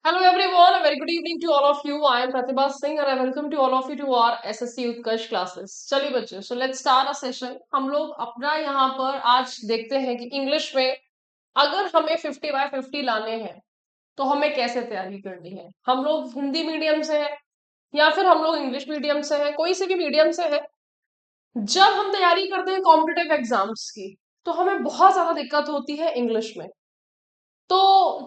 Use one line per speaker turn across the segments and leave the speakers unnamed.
Hello everyone, a very good evening to all of you. I am Pratibha Singh and I welcome to all of you to our SSC Utkarsh classes. चलिए बच्चे, so let's start a session. हम लोग अपना यहाँ पर आज देखते हैं कि इंग्लिश में अगर हमें 50/50 लाने हैं तो हमें कैसे तैयारी करनी है। हम लोग हिंदी मीडियम से है या फिर हम लोग इंग्लिश मीडियम से है, कोई से भी मीडियम से है। जब हम तैयारी करते हैं कॉम्पिटिटिव एग्जाम्स की तो हमें बहुत ज्यादा दिक्कत होती है इंग्लिश में। तो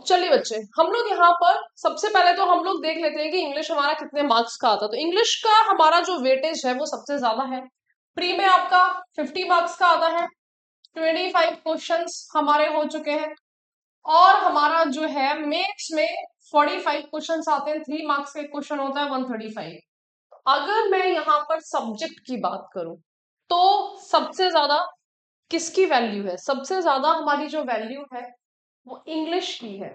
चलिए बच्चे, हम लोग यहाँ पर सबसे पहले तो हम लोग देख लेते हैं कि इंग्लिश हमारा कितने मार्क्स का आता है। तो इंग्लिश का हमारा जो वेटेज है वो सबसे ज्यादा है। प्री में आपका 50 मार्क्स का आता है, 25 क्वेश्चंस हमारे हो चुके हैं। और हमारा जो है मेंस में 45 क्वेश्चंस आते हैं, 3 मार्क्स का क्वेश्चन होता है 135। अगर मैं यहाँ पर सब्जेक्ट की बात करूं तो सबसे ज्यादा किसकी वैल्यू है? सबसे ज्यादा हमारी जो वैल्यू है वो इंग्लिश की है।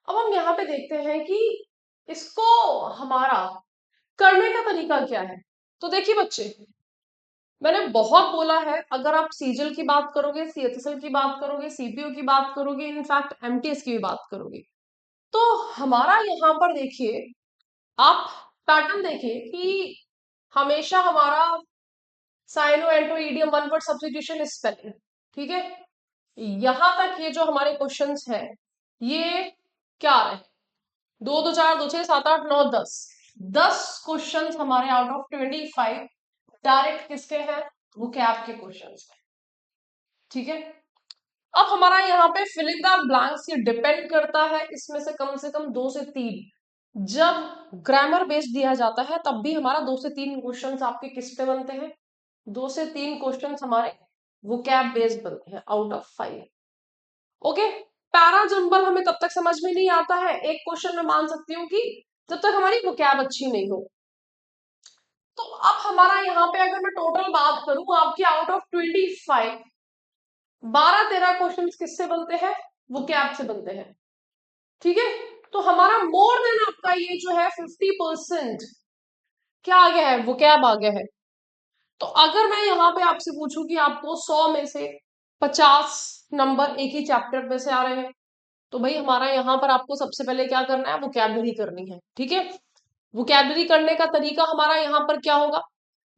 अब हम यहाँ पे देखते हैं कि इसको हमारा करने का तरीका क्या है। तो देखिए बच्चे, मैंने बहुत बोला है, अगर आप सीजल की बात करोगे, सीएचएसएल की बात करोगे, सीपीयू की बात करोगे, इनफैक्ट एमटीएस की भी बात करोगे, तो हमारा यहाँ पर देखिए, आप पैटर्न देखिए कि हमेशा हमारा syno anto idiom one word substitution spelling, ठीक है। यहां तक ये जो हमारे क्वेश्चंस हैं ये क्या रहे? 2 2 4 2 6 7 8 9 10 10 क्वेश्चंस हमारे आउट ऑफ 25 डायरेक्ट किसके हैं? वोकैब के क्वेश्चंस हैं, ठीक है। अब हमारा यहाँ पे फिलिंग द ब्लैंक्स ये डिपेंड करता है, इसमें से कम 2 से 3 जब ग्रामर बेस्ड दिया जाता है तब भी हमारा 2 से 3 क्वेश्चंस आपके किस पे बनते हैं? 2 से 3 क्वेश्चंस हमारे वोकैब बेस्ड बनते हैं out of 5। Okay, para jumble हमें तब तक समझ में नहीं आता है, एक क्वेश्चन मैं मान सकती हूँ कि जब तक हमारी वोकैब अच्छी नहीं हो। तो अब हमारा यहाँ पे अगर मैं टोटल बात करूं आपकी आउट ऑफ 25 12-13 क्वेश्चन किससे बनते हैं? वोकैब से बनते हैं, ठीक है। तो हमारा मोर देन आपका ये जो है 50% क्या आ गया है? वोकैब आ गया है। तो अगर मैं यहाँ पे आपसे पूछूं कि आपको 100 में से 50 नंबर एक ही चैप्टर में से आ रहे हैं, तो भाई हमारा यहाँ पर आपको सबसे पहले क्या करना है? वोकैबलरी करनी है, ठीक है। वोकैबलरी करने का तरीका हमारा यहाँ पर क्या होगा?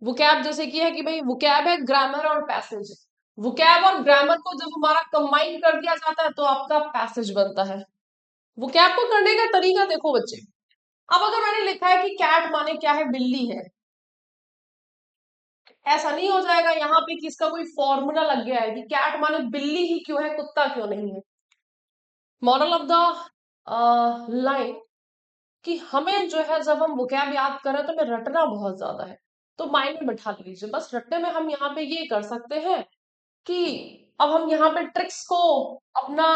वोकैब जैसे कि है कि भाई वोकैब है ग्रामर और पैसेज। वोकैब और ग्रामर को जब हमारा कंबाइन कर दिया जाता है तो आपका पैसेज बनता है। वोकैब को करने का तरीका देखो बच्चे, अब अगर मैंने लिखा है कि कैट माने क्या है? बिल्ली है, ऐसा नहीं हो जाएगा यहाँ पे कि इसका कोई फॉर्मूला लग गया है कि कैट माने बिल्ली ही क्यों है, कुत्ता क्यों नहीं है। मॉरल ऑफ द लाइन कि हमें जो है जब हम वोकैब याद करें तो हमें रटना बहुत ज्यादा है। तो माइंड में बैठा लीजिए, बस रटने में हम यहाँ पे ये कर सकते हैं कि अब हम यहाँ पे ट्रिक्स को अपना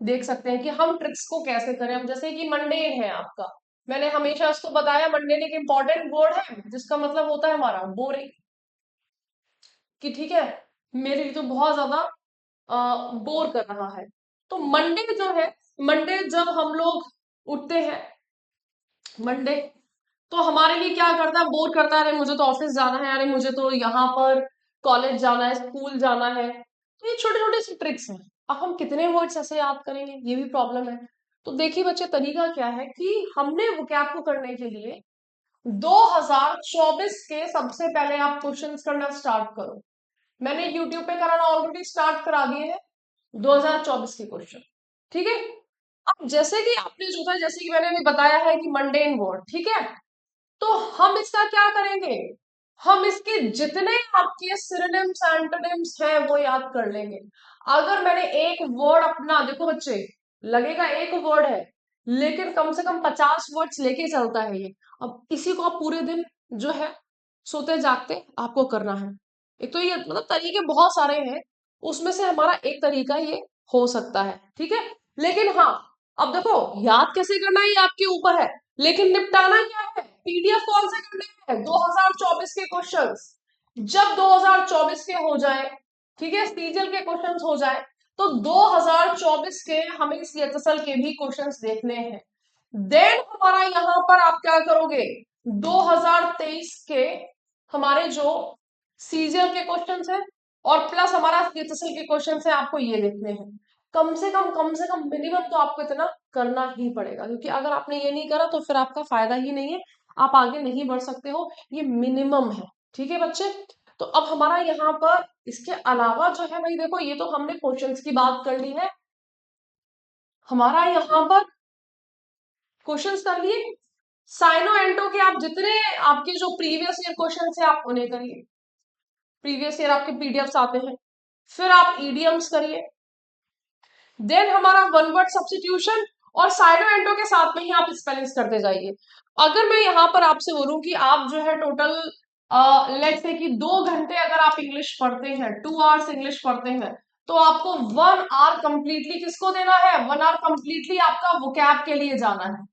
देख सकते हैं कि हम ट्रिक्स को कैसे करें। हम जैसे कि मंडेन है आपका, मैंने हमेशा इसको बताया मंडेन एक इंपॉर्टेंट वर्ड है जिसका मतलब होता है हमारा बोरिंग, कि ठीक है मेरे लिए तो बहुत ज्यादा बोर कर रहा है। तो मंडे जो है, मंडे जब हम लोग उठते हैं, मंडे तो हमारे लिए क्या करता है? बोर करता है, अरे मुझे तो ऑफिस जाना है, अरे मुझे तो यहाँ पर कॉलेज जाना है, स्कूल जाना है। तो ये छोटे छोटे से ट्रिक्स हैं। अब हम कितने वर्ड्स ऐसे याद करेंगे, ये भी प्रॉब्लम है। तो देखिए बच्चे, तरीका क्या है कि हमने वोकैब को करने के लिए 2024 के सबसे पहले आप क्वेश्चंस करना स्टार्ट करो। मैंने यूट्यूब पे कराना ऑलरेडी स्टार्ट करा दिए हैं 2024 के क्वेश्चन, ठीक है। अब जैसे कि आपने जो था, जैसे कि मैंने अभी बताया है कि मंडेन वर्ड, ठीक है, तो हम इसका क्या करेंगे? हम इसके जितने आपके सिनोनिम्स एंटोनिम्स हैं वो याद कर लेंगे। अगर मैंने एक वर्ड अपना, देखो बच्चे, लगेगा एक वर्ड है लेकिन कम से कम 50 वर्ड्स लेके चलता है ये। अब इसी को आप पूरे दिन जो है सोते जागते आपको करना है। एक तो ये मतलब तरीके बहुत सारे हैं, उसमें से हमारा एक तरीका ये हो सकता है, ठीक है। लेकिन हाँ, अब देखो याद कैसे करना है ये आपके ऊपर है, लेकिन निपटाना क्या है? पीडीएफ कौन से करने हैं? 2024 के क्वेश्चंस। जब 2024 के हो जाए, ठीक है, सीजल के क्वेश्चंस हो जाए, तो 2024 के हमें सीएचएसएल के भी क्वेश्चंस देखने हैं। देन हमारा यहाँ पर आप क्या करोगे? 2023 के हमारे जो सीजल के क्वेश्चंस हैं और प्लस हमारा सीएचएसएल के क्वेश्चंस हैं, आपको ये देखने हैं। कम से कम मिनिमम तो आपको इतना करना ही पड़ेगा, क्योंकि अगर आपने ये नहीं करा तो फिर आपका फायदा ही नहीं है, आप आगे नहीं बढ़ सकते हो, ये मिनिमम है। ठीक है बच्चे, तो अब हमारा यहाँ पर इसके अलावा जो है भाई देखो, ये तो हमने क्वेश्चंस की बात कर ली है, हमारा यहाँ पर क्वेश्चंस कर लिए। साइनो एंटो के आप जितने आपके जो प्रीवियस ईयर क्वेश्चन है आप उन्हें करिए, प्रीवियस ईयर आपके पीडीएफ्स आते हैं, फिर आप ईडीएम्स करिए, देन हमारा वन वर्ड सब्स्टिट्यूशन, और साइनो एंटो के साथ में ही आप स्पेलिंग्स करते जाइए। अगर मैं यहाँ पर आपसे बोलूं कि आप जो है टोटल लेट्स से कि 2 घंटे अगर आप इंग्लिश पढ़ते हैं, 2 आवर्स इंग्लिश पढ़ते हैं, तो आपको 1 आवर कंप्लीटली किसको देना है, 1 आवर कंप्लीटली आपका वोकैब के लिए जाना है।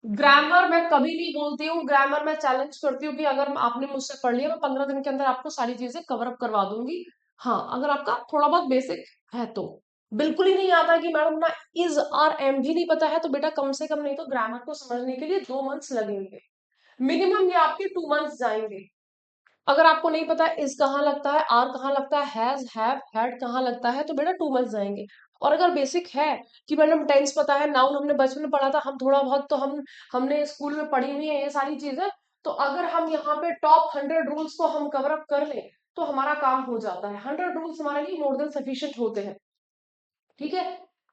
ग्रामर मैं कभी नहीं बोलती हूँ, ग्रामर मैं चैलेंज करती हूँ कि अगर आपने मुझसे पढ़ लिया, मैं 15 दिन के अंदर आपको सारी चीजें कवर अप करवा दूंगी। हाँ, अगर आपका थोड़ा बहुत बेसिक है तो। बिल्कुल ही नहीं आता कि मैडम ना इज आर एम भी नहीं पता है, तो बेटा कम से कम नहीं तो ग्रामर को समझने के लिए 2 मंथ्स लगेंगे मिनिमम, ये आपके 2 मंथ्स जाएंगे। अगर आपको नहीं पता इस कहाँ लगता है, आर कहाँ लगता है, हैज हैव हैड कहाँ लगता है, तो बेटा 2 मंथ्स जाएंगे। और अगर बेसिक है कि मैडम टेंस पता है, नाउन हमने बचपन में पढ़ा था, हम थोड़ा बहुत तो हमने स्कूल में पढ़ी हुई है ये सारी चीजें, तो अगर हम यहाँ पे टॉप 100 रूल्स को हम कवर अप कर लें तो हमारा काम हो जाता है। 100 रूल्स हमारे लिए मोर देन सफिशियंट होते हैं। ठीक है,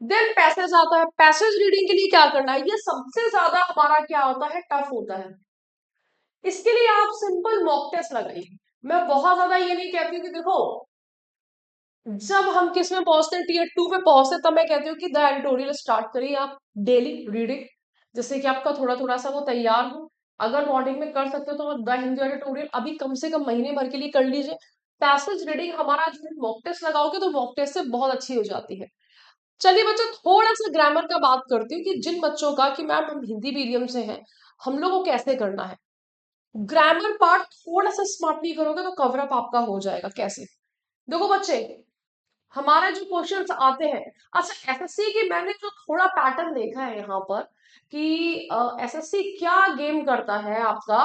देन पैसेज आता है। पैसेज रीडिंग के लिए क्या करना है, ये सबसे ज्यादा हमारा क्या होता है, टफ होता है। इसके लिए आप सिंपल मॉक टेस्ट लगाइए। मैं बहुत ज्यादा ये नहीं कहती हूँ कि देखो, जब हम किस में पहुंचते हैं, टीयर 2 पे पहुंचते तब मैं कहती हूँ कि द एडिटोरियल स्टार्ट करिए आप डेली रीडिंग, जिससे कि आपका थोड़ा थोड़ा सा वो तैयार हो। अगर मॉर्निंग में कर सकते हो तो द हिंदू एडिटोरियल अभी कम से कम महीने भर के लिए कर लीजिए। पैसेज रीडिंग हमारा जो मॉक टेस्ट लगाओगे तो मॉक टेस्ट से बहुत अच्छी हो जाती है। चलिए बच्चों, थोड़ा सा ग्रामर का बात करती हूँ कि जिन बच्चों का कि मैम हम हिंदी मीडियम से हैं, हम लोग को कैसे करना है। ग्रामर पार्ट थोड़ा सा स्मार्टली करोगे तो कवर अप आपका हो जाएगा। कैसे, देखो बच्चे, हमारे जो क्वेश्चंस आते हैं, अच्छा एसएससी की मैंने जो थोड़ा पैटर्न देखा है यहाँ पर कि एसएससी क्या गेम करता है आपका,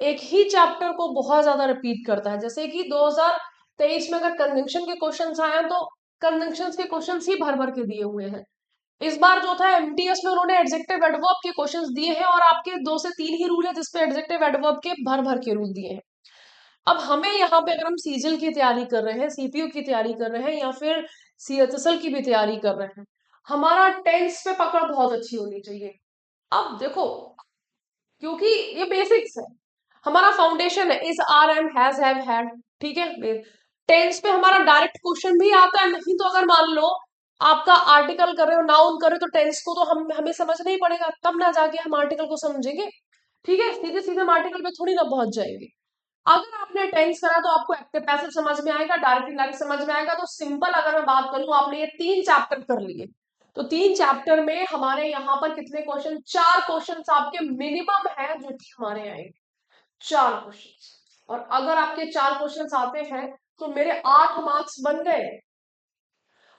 एक ही चैप्टर को बहुत ज्यादा रिपीट करता है। जैसे कि 2023 में अगर कंजंक्शन के क्वेश्चंस आए हैं तो कंजंक्शन के क्वेश्चंस ही भर भर के दिए हुए हैं। इस बार जो था एमटीएस में उन्होंने एडजेक्टिव एडवर्ब के क्वेश्चंस दिए हैं, और आपके 2 से 3 ही रूल है जिसपे एडजेक्टिव एडवर्ब के भर भर के रूल दिए हैं। अब हमें यहाँ पे अगर हम सीजीएल की तैयारी कर रहे हैं, सीपीयू की तैयारी कर रहे हैं, या फिर सीएचएसएल की भी तैयारी कर रहे हैं, हमारा टेंस पे पकड़ बहुत अच्छी होनी चाहिए। अब देखो, क्योंकि ये बेसिक्स है, हमारा फाउंडेशन है, is are am has have had. ठीक है, टेंस पे हमारा डायरेक्ट क्वेश्चन भी आता है, नहीं तो अगर मान लो आपका आर्टिकल कर रहे हो, नाउन कर रहे हो, तो टेंस को तो हमें समझना ही पड़ेगा, तब ना जाके हम आर्टिकल को समझेंगे। ठीक है, सीधे सीधे हम आर्टिकल पे थोड़ी ना पहुंच जाएंगे। अगर आपने टेंस करा तो आपको एक्टिव पैसिव समझ में आएगा, डायरेक्ट इनडायरेक्ट समझ में आएगा। तो सिंपल अगर मैं बात करूं, आपने ये 3 चैप्टर कर लिए, तो 3 चैप्टर में हमारे यहाँ पर कितने क्वेश्चन, 4 क्वेश्चन आपके मिनिमम है जो कि हमारे आएंगे। 4 क्वेश्चन, और अगर आपके 4 क्वेश्चन आते हैं तो मेरे 8 मार्क्स बन गए।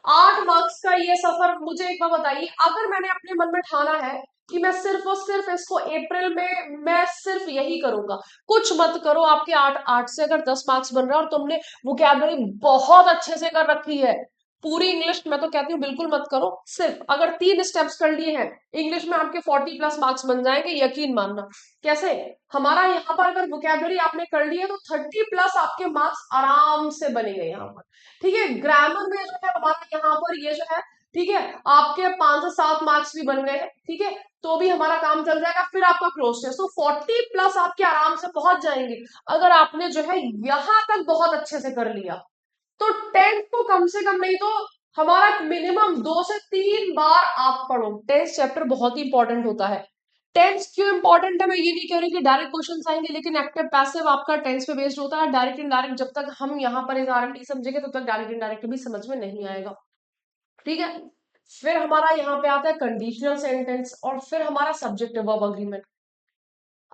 8 मार्क्स का ये सफर, मुझे एक बार बताइए, अगर मैंने अपने मन में ठाना है कि मैं सिर्फ और सिर्फ इसको अप्रैल में मैं सिर्फ यही करूंगा, कुछ मत करो, आपके 8 से अगर 10 मार्क्स बन रहा है और तुमने वोकैबुलरी बहुत अच्छे से कर रखी है, पूरी इंग्लिश मैं तो कहती हूँ बिल्कुल मत करो, सिर्फ अगर 3 स्टेप्स कर लिए हैं इंग्लिश में, आपके 40+ मार्क्स बन जाएंगे, यकीन मानना। कैसे, हमारा यहाँ पर अगर वोकैबुलरी आपने कर ली है तो 30+ आपके मार्क्स आराम से बनेंगे यहाँ पर। ठीक है, ग्रामर में जो है हमारा यहाँ पर ये जो है, ठीक है, आपके 5 से 7 मार्क्स भी बन गए हैं। ठीक है, तो भी हमारा काम चल जाएगा। फिर आपका क्लोज टेस्ट, तो 40+ आपके आराम से पहुंच जाएंगे अगर आपने जो है यहां तक बहुत अच्छे से कर लिया। तो 10th को कम से कम नहीं तो हमारा मिनिमम 2 से 3 बार आप पढ़ो। 10th चैप्टर बहुत ही इंपॉर्टेंट होता है। 10th क्यों इंपॉर्टेंट है, मैं ये नहीं कह रही कि डायरेक्ट क्वेश्चंस आएंगे, लेकिन एक्टिव पैसिव आपका 10th पे बेस्ड होता है। डायरेक्ट इनडायरेक्ट जब तक हम यहाँ पर इस नहीं समझेंगे तब तक डायरेक्ट इनडायरेक्ट भी समझ में नहीं आएगा। ठीक है, फिर हमारा यहाँ पे आता है कंडीशनल सेंटेंस, और फिर हमारा सब्जेक्ट वर्ब अग्रीमेंट।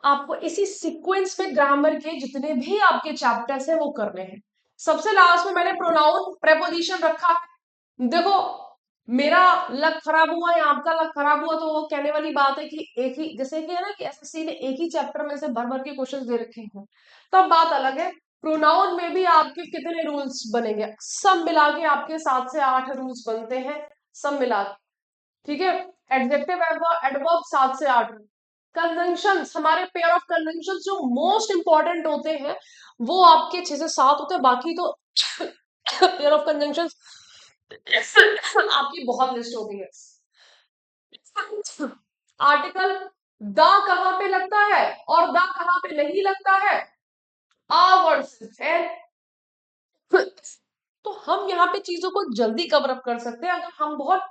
आपको इसी सीक्वेंस में ग्रामर के जितने भी आपके चैप्टर्स हैं वो करने हैं। सबसे लास्ट में मैंने प्रोनाउन प्रेपोजिशन रखा है। देखो, मेरा लक खराब हुआ या आपका लक खराब हुआ तो वो कहने वाली बात है कि एक ही, जैसे कि है ना कि एसएससी ने एक ही चैप्टर में से भर भर के क्वेश्चन दे रखे हैं, तब बात अलग है। प्रोनाउन में भी आपके कितने रूल्स बनेंगे, सब मिला के आपके 7 से 8 रूल्स बनते हैं। सब मिला के, ठीक है। एडजेक्टिव एडवर्ब 7 से 8। कंजंक्शंस, हमारे पेयर ऑफ कंजंक्शंस जो मोस्ट इंपॉर्टेंट होते हैं वो आपके 6 से 7 होते हैं, बाकी तो पेयर ऑफ कंजंक्शंस आपकी बहुत लिस्ट होती है। आर्टिकल द कहां पे लगता है और द कहां पे नहीं लगता है, आ वर्सेस है। तो हम यहाँ पे चीजों को जल्दी कवर अप कर सकते हैं अगर हम बहुत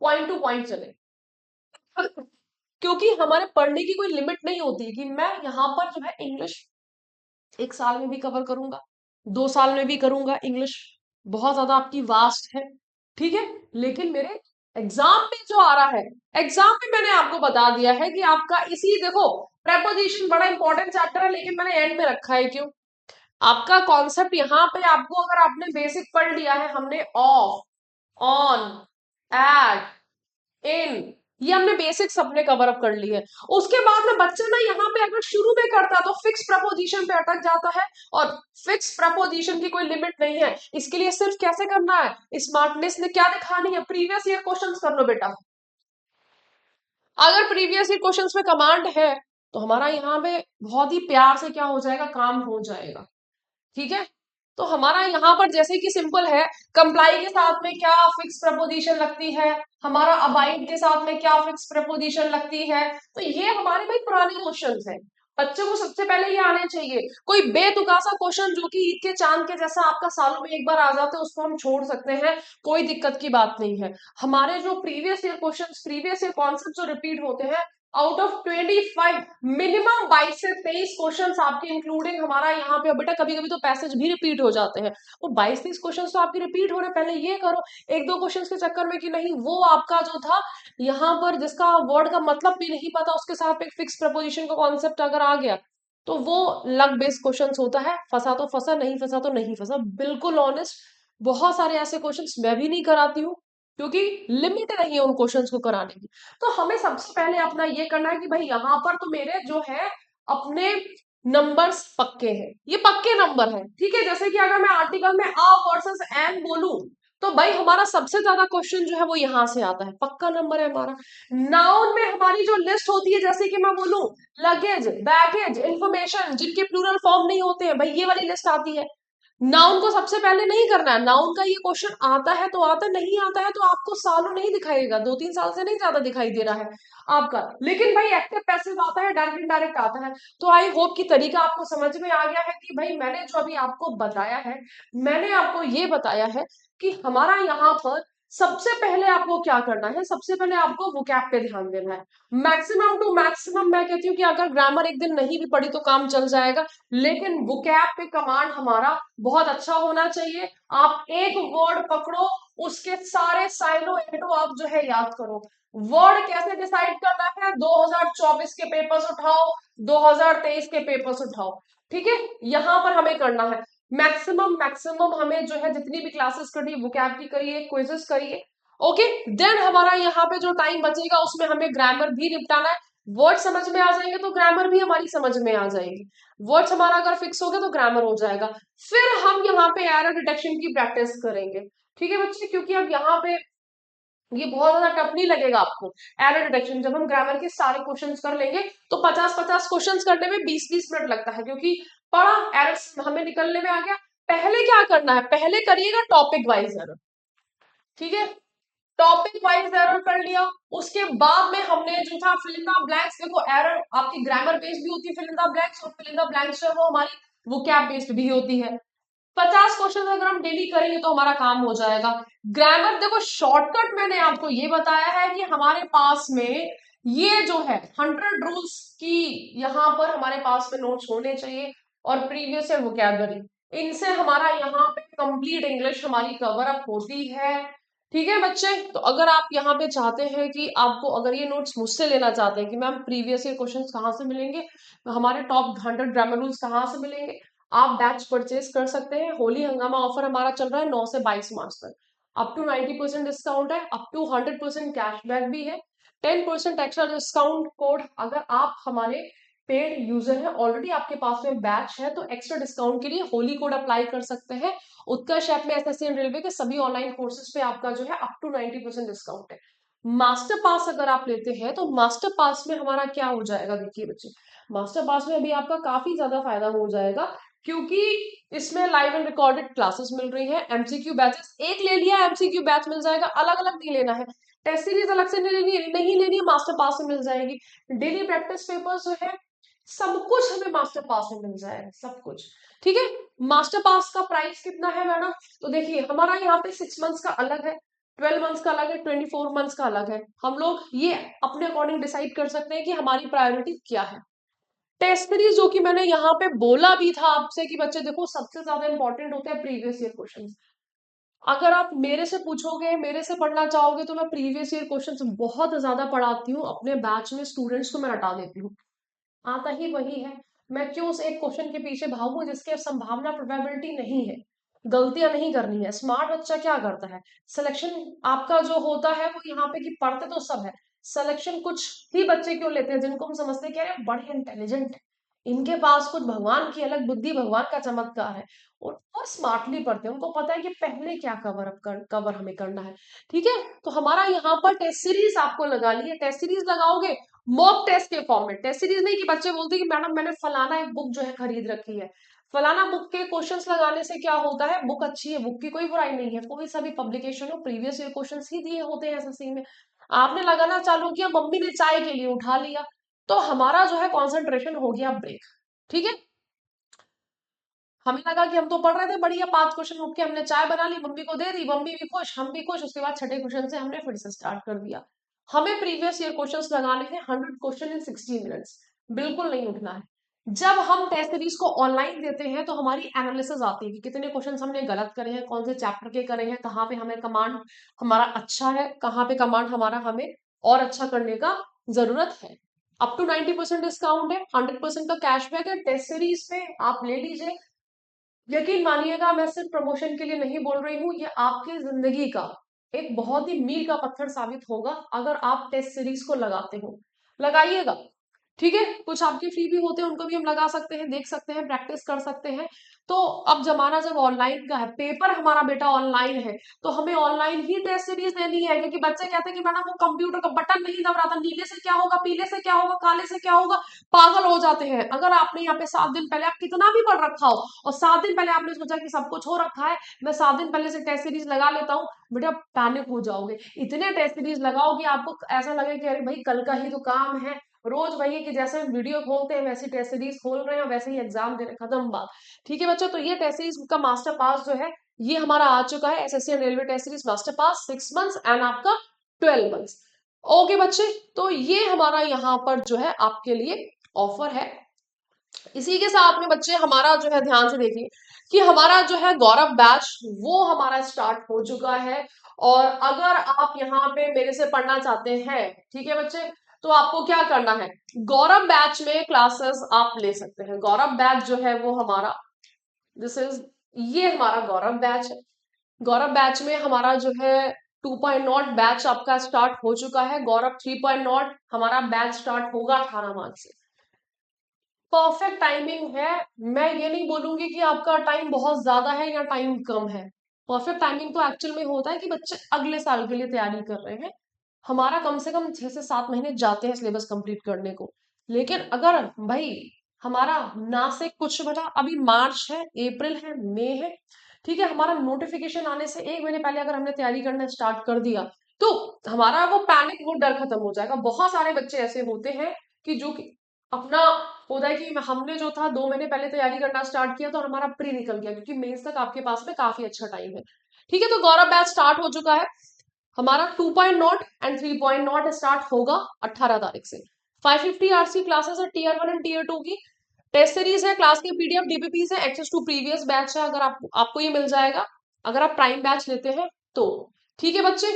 पॉइंट टू पॉइंट चले, क्योंकि हमारे पढ़ने की कोई लिमिट नहीं होती है कि मैं यहाँ पर जो है इंग्लिश 1 साल में भी कवर करूंगा, 2 साल में भी करूंगा इंग्लिश, बहुत ज्यादा आपकी वास्ट है, ठीक है। लेकिन मेरे एग्जाम में जो आ रहा है, एग्जाम में मैंने आपको बता दिया है कि आपका इसी देखो, प्रेपोजिशन बड़ा इंपॉर्टेंट चैप्टर है लेकिन मैंने एंड में रखा है, क्यों? आपका कॉन्सेप्ट यहाँ पे आपको अगर आपने बेसिक पढ़ लिया है, हमने ऑफ, ऑन, एट, इन, ये हमने बेसिक्स अपने कवर अप कर ली है। उसके बाद में बच्चा ना यहाँ पे अगर शुरू में करता तो फिक्स प्रपोजिशन पे अटक जाता है, और फिक्स प्रपोजिशन की कोई लिमिट नहीं है। इसके लिए सिर्फ कैसे करना है, स्मार्टनेस ने क्या दिखानी है, प्रीवियस ईयर क्वेश्चंस कर लो बेटा। अगर प्रीवियस ईयर क्वेश्चंस में कमांड है तो हमारा यहाँ पे बहुत ही प्यार से क्या हो जाएगा, काम हो जाएगा, ठीक है। तो हमारा यहाँ पर जैसे कि सिंपल है, कंप्लाई के साथ में क्या फिक्स प्रपोजिशन लगती है, हमारा अबाइड के साथ में क्या फिक्स प्रपोजिशन लगती है, तो ये हमारे भाई पुराने क्वेश्चंस हैं। बच्चों को सबसे पहले ये आने चाहिए। कोई बेतुका सा क्वेश्चन जो कि ईद के चांद के जैसा आपका सालों में एक बार आ जाता है उसको हम छोड़ सकते हैं, कोई दिक्कत की बात नहीं है। हमारे जो previous year question, previous year concept जो रिपीट होते हैं, आउट ऑफ 25 मिनिमम 22 से 23 क्वेश्चंस आपके इंक्लूडिंग हमारा यहाँ पे, बेटा कभी कभी तो पैसेज भी रिपीट हो जाते हैं, वो 22-23 क्वेश्चंस तो आपके रिपीट हो रहे हैं। पहले ये करो, एक दो क्वेश्चंस के चक्कर में कि नहीं वो आपका जो था यहाँ पर जिसका वर्ड का मतलब भी नहीं पता उसके साथ एक फिक्स प्रपोजिशन का कॉन्सेप्ट अगर आ गया तो वो लक बेस्ड क्वेश्चंस होता है, फंसा तो फंसा, नहीं फंसा तो नहीं फंसा, बिल्कुल ऑनेस्ट। बहुत सारे ऐसे क्वेश्चंस मैं भी नहीं कराती हूँ क्योंकि लिमिट नहीं है उन क्वेश्चंस को कराने की। तो हमें सबसे पहले अपना ये करना है कि भाई यहाँ पर तो मेरे जो है अपने नंबर्स पक्के हैं, ये पक्के नंबर है, ठीक है। जैसे कि अगर मैं आर्टिकल में आ वर्सेस एन बोलूं तो भाई हमारा सबसे ज्यादा क्वेश्चन जो है वो यहां से आता है, पक्का नंबर है हमारा। नाउन में हमारी जो लिस्ट होती है, जैसे कि मैं बोलूं लगेज, बैगेज, इंफॉर्मेशन, जिनके प्लूरल फॉर्म नहीं होते हैं, भाई ये वाली लिस्ट आती है। नाउन को सबसे पहले नहीं करना है, नाउन का ये क्वेश्चन आता है तो आता, नहीं आता है तो आपको सालों नहीं दिखाएगा, 2-3 साल से नहीं ज्यादा दिखाई दे रहा है आपका। लेकिन भाई एक्टिव पैसिव आता है, डायरेक्ट इनडायरेक्ट आता है। तो आई होप कि तरीका आपको समझ में आ गया है कि भाई मैंने जो अभी आपको बताया है, मैंने आपको ये बताया है कि हमारा यहाँ पर सबसे पहले आपको क्या करना है, सबसे पहले आपको वोकैब पे ध्यान देना है। मैक्सिमम टू मैक्सिमम मैं कहती हूँ कि अगर ग्रामर एक दिन नहीं भी पढ़ी तो काम चल जाएगा, लेकिन वोकैब पे कमांड हमारा बहुत अच्छा होना चाहिए। आप एक वर्ड पकड़ो, उसके सारे साइलो एडो आप जो है याद करो। वर्ड कैसे डिसाइड करना है, 2024 के पेपर्स उठाओ, 2023 के पेपर्स उठाओ, ठीक है। यहां पर हमें करना है मैक्सिमम मैक्सिमम, हमें जो है जितनी भी क्लासेस करिए वोकैब की करिए, क्विजेस करिए, ओके। देन हमारा यहाँ पे जो टाइम बचेगा उसमें हमें ग्रामर भी निपटाना है। वर्ड समझ में आ जाएंगे तो ग्रामर भी हमारी समझ में आ जाएगी, वर्ड्स हमारा अगर फिक्स हो गया तो ग्रामर हो जाएगा। फिर हम यहाँ पे एरर डिटेक्शन की प्रैक्टिस करेंगे, ठीक है बच्चे, क्योंकि अब यहाँ पे ये बहुत ज्यादा टफ नहीं लगेगा आपको। एरर डिटेक्शन जब हम ग्रामर के सारे क्वेश्चंस कर लेंगे तो 50-50 क्वेश्चंस करने में 20-20 मिनट लगता है, क्योंकि पढ़ा एरर हमें निकलने में आ गया। पहले क्या करना है, पहले करिएगा टॉपिक वाइज एरर, ठीक है। टॉपिक वाइज एरर कर लिया, उसके बाद में हमने जो था फिल इन द ब्लैंक्स, देखो एरर आपकी ग्रामर बेस्ड भी होती है फिल इन द ब्लैंक्स, और फिल इन द ब्लैंक्स जो है वो हमारी वोकैब बेस्ड भी होती है। 50 क्वेश्चन अगर हम डेली करेंगे तो हमारा काम हो जाएगा। ग्रामर देखो शॉर्टकट मैंने आपको ये बताया है कि हमारे पास में ये जो है 100 रूल्स की यहाँ पर हमारे पास में नोट्स होने चाहिए, और प्रीवियस ईयर वोकैबुलरी, इनसे हमारा यहाँ पे कंप्लीट इंग्लिश हमारी कवर अप होती है, ठीक है बच्चे। तो अगर आप यहाँ पे चाहते हैं कि आपको अगर ये नोट्स मुझसे लेना चाहते हैं कि मैम प्रीवियस ईयर क्वेश्चंस कहाँ से मिलेंगे, हमारे टॉप 100 ग्रामर रूल्स कहाँ से मिलेंगे, आप बैच परचेज कर सकते हैं। होली हंगामा ऑफर हमारा चल रहा है 9 से 22 मार्च तक, अप टू 90% डिस्काउंट है, अप टू 100% कैशबैक भी है, 10% एक्स्ट्रा डिस्काउंट कोड अगर आप हमारे पेड यूजर है, ऑलरेडी आपके पास में बैच है, तो एक्स्ट्रा डिस्काउंट के लिए होली कोड अप्लाई कर सकते हैं। उत्कर्ष ऐप में एसएससी एंड रेलवे के सभी ऑनलाइन कोर्सेज पे आपका जो है अप टू 90% डिस्काउंट है। मास्टर पास अगर आप लेते हैं तो मास्टर पास में हमारा क्या हो जाएगा, देखिए बच्चे, मास्टर पास में अभी आपका काफी ज्यादा फायदा हो जाएगा, क्योंकि इसमें लाइव एंड रिकॉर्डेड क्लासेस मिल रही है, एमसीक्यू बैचेस एक ले लिया, एमसीक्यू बैच मिल जाएगा, अलग अलग नहीं लेना है, टेस्ट सीरीज अलग से नहीं लेनी है, मास्टर पास में मिल जाएगी, डेली प्रैक्टिस पेपर्स जो है सब कुछ हमें मास्टर पास में मिल जाएगा, सब कुछ। ठीक है, मास्टर पास का प्राइस कितना है मैडम, तो देखिए हमारा यहाँ पे 6 मंथ्स का अलग है, 12 मंथ्स का अलग है, 24 मंथ्स का अलग है। हम लोग ये अपने अकॉर्डिंग डिसाइड कर सकते हैं कि हमारी प्रायोरिटी क्या है। टेस्ट सीरीज जो कि मैंने यहाँ पे बोला भी था आपसे कि बच्चे देखो सबसे ज्यादा इंपॉर्टेंट होते हैं प्रीवियस ईयर क्वेश्चंस। अगर आप मेरे से पूछोगे, मेरे से पढ़ना चाहोगे, तो मैं प्रीवियस ईयर क्वेश्चंस बहुत ज्यादा पढ़ाती हूँ, अपने बैच में स्टूडेंट्स को मैं रटा देती हूँ, आता ही वही है। मैं क्यों उस एक क्वेश्चन के पीछे भागूं जिसके संभावना प्रोबेबिलिटी नहीं है, गलतियां नहीं करनी है। स्मार्ट बच्चा क्या करता है, सिलेक्शन आपका जो होता है वो यहाँ पे कि पढ़ते तो सब है, सिलेक्शन कुछ ही बच्चे क्यों लेते हैं जिनको हम समझते हैं कि अरे बड़े इंटेलिजेंट है, इनके पास कुछ भगवान की अलग बुद्धि, भगवान का चमत्कार है, और स्मार्टली पढ़ते हैं, उनको पता है कि पहले क्या कवर हमें करना है। ठीक है, तो हमारा यहाँ पर टेस्ट सीरीज आपको लगा ली है, टेस्ट सीरीज लगाओगे मॉक टेस्ट के फॉर्म में, टेस्ट सीरीज नहीं कि बच्चे बोलते हैं कि मैडम मैंने फलाना एक बुक जो है खरीद रखी है, फलाना बुक के क्वेश्चंस लगाने से क्या होता है, बुक अच्छी है, बुक की कोई बुराई नहीं है, कोई सा भी पब्लिकेशन हो, प्रीवियस ईयर क्वेश्चंस ही दिए होते हैं एसएससी में, आपने लगाना चालू किया, मम्मी ने चाय के लिए उठा लिया, तो हमारा जो है कॉन्सेंट्रेशन हो गया ब्रेक। ठीक है, हमें लगा कि हम तो पढ़ रहे थे बढ़िया, 5 क्वेश्चन उठ के हमने चाय बना ली, मम्मी को दे दी, मम्मी भी खुश, हम भी खुश, उसके बाद छठे क्वेश्चन से हमने फिर से स्टार्ट कर दिया। हमें प्रीवियस ईयर क्वेश्चंस लगाने हैं 100 क्वेश्चन इन 60 मिनट्स, बिल्कुल नहीं उठना है। जब हम टेस्ट सीरीज को ऑनलाइन देते हैं तो हमारी एनालिसिस आती है कि कितने क्वेश्चन हमने गलत करे हैं, कौन से चैप्टर के करे हैं, कहाँ पे हमें कमांड हमारा अच्छा है, कहाँ पे कमांड हमारा हमें और अच्छा करने का जरूरत है। अप टू 90% डिस्काउंट है, 100% का कैशबैक है, टेस्ट सीरीज पे आप ले लीजिए। यकीन मानिएगा, मैं सिर्फ प्रमोशन के लिए नहीं बोल रही हूँ, ये आपकी जिंदगी का एक बहुत ही मील का पत्थर साबित होगा अगर आप टेस्ट सीरीज को लगाते हो, लगाइएगा। ठीक है, कुछ आपके फ्री भी होते हैं, उनको भी हम लगा सकते हैं, देख सकते हैं, प्रैक्टिस कर सकते हैं। तो अब जमाना जब ऑनलाइन का है, पेपर हमारा बेटा ऑनलाइन है, तो हमें ऑनलाइन ही टेस्ट सीरीज देनी है, क्योंकि बच्चे कहते हैं कि मैडम वो कंप्यूटर का बटन नहीं दब रहा था, नीले से क्या होगा, पीले से क्या होगा, काले से क्या होगा, पागल हो जाते हैं। अगर आपने यहाँ पे 7 दिन पहले आप कितना भी पढ़ रखा हो और 7 दिन पहले आपने सोचा कि सब कुछ हो रखा है, मैं 7 दिन पहले से टेस्ट सीरीज लगा लेता हूँ, बेटा पैनिक हो जाओगे। इतने टेस्ट सीरीज लगाओ कि आपको ऐसा लगे कि अरे भाई कल का ही तो काम है, रोज वही कि जैसे वीडियो खोलते हैं वैसे टेस्ट सीरीज खोल रहे हैं, वैसे ही एग्जाम दे रहे हैं, खत्म बात। ठीक है बच्चों, तो ये टेस्ट सीरीज का मास्टर पास जो है ये हमारा आ चुका है, SSC and railway test series master pass 6 months and आपका 12 मंथ्स। ओके बच्चे, तो ये हमारा यहाँ पर जो है आपके लिए ऑफर है। इसी के साथ में बच्चे हमारा जो है ध्यान से देखिए कि हमारा जो है गौरव बैच वो हमारा स्टार्ट हो चुका है, और अगर आप यहाँ पे मेरे से पढ़ना चाहते हैं, ठीक है बच्चे, तो आपको क्या करना है, गौरव बैच में क्लासेस आप ले सकते हैं। गौरव बैच जो है वो हमारा दिस इज, ये हमारा गौरव बैच है। गौरव बैच में हमारा जो है 2.0 बैच आपका स्टार्ट हो चुका है, गौरव 3.0 हमारा बैच स्टार्ट होगा 18 मार्च से। परफेक्ट टाइमिंग है, मैं ये नहीं बोलूंगी कि आपका टाइम बहुत ज्यादा है या टाइम कम है। परफेक्ट टाइमिंग तो एक्चुअल में होता है कि बच्चे अगले साल के लिए तैयारी कर रहे हैं, हमारा कम से कम 6 से 7 महीने जाते हैं सिलेबस कंप्लीट करने को। लेकिन अगर भाई हमारा ना से कुछ बता, अभी मार्च है, अप्रैल है, मई है, ठीक है, हमारा नोटिफिकेशन आने से 1 महीने पहले अगर हमने तैयारी करना स्टार्ट कर दिया तो हमारा वो पैनिक, वो डर खत्म हो जाएगा। बहुत सारे बच्चे ऐसे होते हैं कि जो कि अपना होता है कि हमने जो था 2 महीने पहले तैयारी करना स्टार्ट किया तो हमारा प्री निकल गया, क्योंकि मेंस तक आपके पास में काफी अच्छा टाइम है। ठीक है, तो गौरव बैच स्टार्ट हो चुका है, हमारा 2.0 एंड 3.0 स्टार्ट होगा 18 तारीख से। 550 आरसी क्लासेस है, टीयर 1 एंड टीयर 2 की। टेस्ट सीरीज है, क्लास के पीडीएफ डीपीपी है, एक्सेस टू प्रीवियस बैच है, अगर आपको ये मिल जाएगा अगर आप प्राइम बैच लेते हैं तो। ठीक है बच्चे,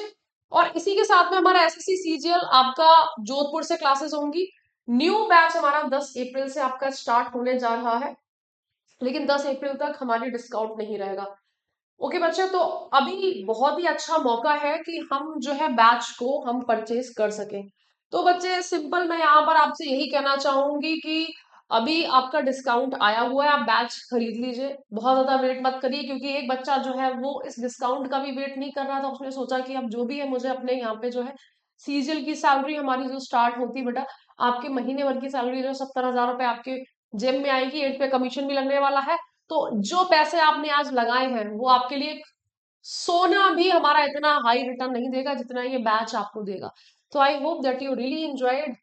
और इसी के साथ में हमारा एसएससी सीजीएल आपका जोधपुर से क्लासेस होंगी। न्यू बैच हमारा 10 अप्रैल से आपका स्टार्ट होने जा रहा है, लेकिन 10 अप्रैल तक हमारी डिस्काउंट नहीं रहेगा। ओके बच्चे, तो अभी बहुत ही अच्छा मौका है कि हम जो है बैच को हम परचेज कर सकें। तो बच्चे सिंपल मैं यहाँ पर आपसे यही कहना चाहूंगी कि अभी आपका डिस्काउंट आया हुआ है, आप बैच खरीद लीजिए। बहुत ज्यादा वेट मत करिए, क्योंकि एक बच्चा जो है वो इस डिस्काउंट का भी वेट नहीं कर रहा था। उसने सोचा कि अब जो भी है मुझे अपने यहाँ पे जो है सीजीएल की सैलरी हमारी जो स्टार्ट होती है बेटा, आपके महीने भर की सैलरी जो 70,000 रुपए आपके जेब में आएगी, 8 पे कमीशन भी लगने वाला है। तो जो पैसे आपने आज लगाए हैं वो आपके लिए सोना भी हमारा इतना हाई रिटर्न नहीं देगा जितना ये बैच आपको देगा। तो I hope that you really enjoyed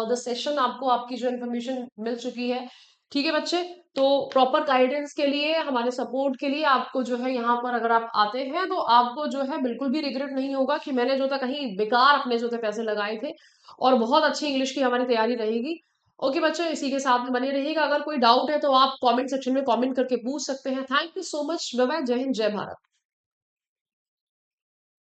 the session. आपको आपकी जो इन्फॉर्मेशन मिल चुकी है, ठीक है बच्चे। तो प्रॉपर गाइडेंस के लिए, हमारे सपोर्ट के लिए आपको जो है यहाँ पर अगर आप आते हैं तो आपको जो है बिल्कुल भी रिग्रेट नहीं होगा कि मैंने जो था कहीं बेकार अपने जो थे पैसे लगाए थे। और बहुत अच्छी इंग्लिश की हमारी तैयारी रहेगी। ओके बच्चों, इसी के साथ में बने रहिएगा। अगर कोई डाउट है तो आप कमेंट सेक्शन में कमेंट करके पूछ सकते हैं। Thank you so much. Bye bye. जय हिंद, जय भारत।